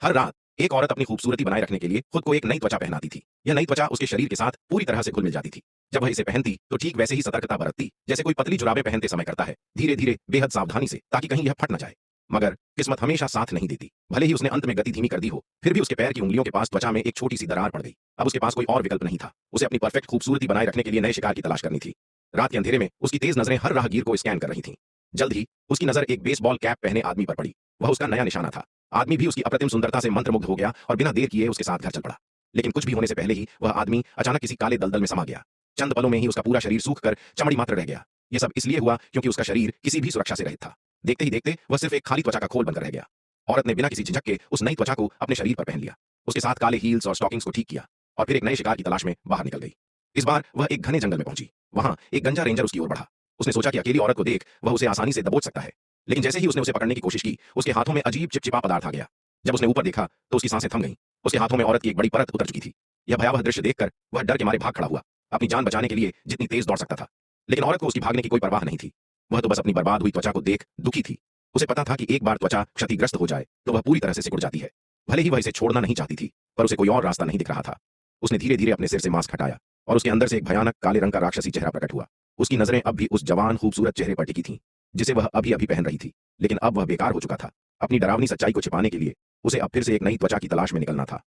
हर रात एक औरत अपनी खूबसूरती बनाए रखने के लिए खुद को एक नई त्वचा पहनाती थी। यह नई त्वचा उसके शरीर के साथ पूरी तरह से घुल मिल जाती थी। जब वह इसे पहनती तो ठीक वैसे ही सतर्कता बरतती जैसे कोई पतली जुराबें पहनते समय करता है, धीरे धीरे बेहद सावधानी से, ताकि कहीं यह फट न जाए। मगर किस्मत हमेशा साथ नहीं देती। भले ही उसने अंत में गति धीमी कर दी हो, फिर भी उसके पैर की उंगलियों के पास त्वचा में एक छोटी सी दरार पड़ गई। अब उसके पास कोई और विकल्प नहीं था। उसे अपनी परफेक्ट खूबसूरती बनाए रखने के लिए नए शिकार की तलाश करनी थी। रात के अंधेरे में उसकी तेज नजरें हर राहगीर को स्कैन कर रही थीं। जल्द ही उसकी नजर एक बेसबॉल कैप पहने आदमी पर पड़ी। वह उसका नया निशाना था। आदमी भी उसकी अप्रतिम सुंदरता से मंत्रमुग्ध हो गया और बिना देर किए उसके साथ घर चल पड़ा। लेकिन कुछ भी होने से पहले ही वह आदमी अचानक किसी काले दलदल में समा गया। चंद पलों में ही उसका पूरा शरीर सूख कर चमड़ी मात्र रह गया। यह सब इसलिए हुआ क्योंकि उसका शरीर किसी भी सुरक्षा से रहित था। देखते ही देखते वह सिर्फ एक खाली त्वचा का खोल बनकर रह गया। औरत ने बिना किसी झिझक के उस नई त्वचा को अपने शरीर पर पहन लिया। उसके साथ काले हील्स और स्टॉकिंग्स को ठीक किया और फिर एक नए शिकार की तलाश में बाहर निकल गई। इस बार वह एक घने जंगल में पहुंची। वहां एक गंजा रेंजर उसकी ओर बढ़ा। उसने सोचा कि अकेली औरत को देख वह उसे आसानी से दबोच सकता है। लेकिन जैसे ही उसने उसे पकड़ने की कोशिश की, उसके हाथों में अजीब चिपचिपा पदार्थ आ गया। जब उसने ऊपर देखा तो उसकी सांसें थम गईं। उसके हाथों में औरत की एक बड़ी परत उतर चुकी थी। यह भयावह दृश्य देखकर वह डर के मारे भाग खड़ा हुआ, अपनी जान बचाने के लिए जितनी तेज दौड़ सकता था। लेकिन औरत को उसकी भागने की कोई परवाह नहीं थी। वह तो बस अपनी बर्बाद हुई त्वचा को देख दुखी थी। उसे पता था कि एक बार त्वचा क्षतिग्रस्त हो जाए तो वह पूरी तरह से सिकुड़ जाती है। भले ही वह इसे छोड़ना नहीं चाहती थी, पर उसे कोई और रास्ता नहीं दिख रहा था। उसने धीरे धीरे अपने सिर से मास्क हटाया और उसके अंदर से एक भयानक काले रंग का राक्षसी चेहरा प्रकट हुआ। उसकी नजरें अब भी उस जवान खूबसूरत चेहरे पर टिकी थीं, जिसे वह अभी अभी पहन रही थी। लेकिन अब वह बेकार हो चुका था। अपनी डरावनी सच्चाई को छिपाने के लिए उसे अब फिर से एक नई त्वचा की तलाश में निकलना था।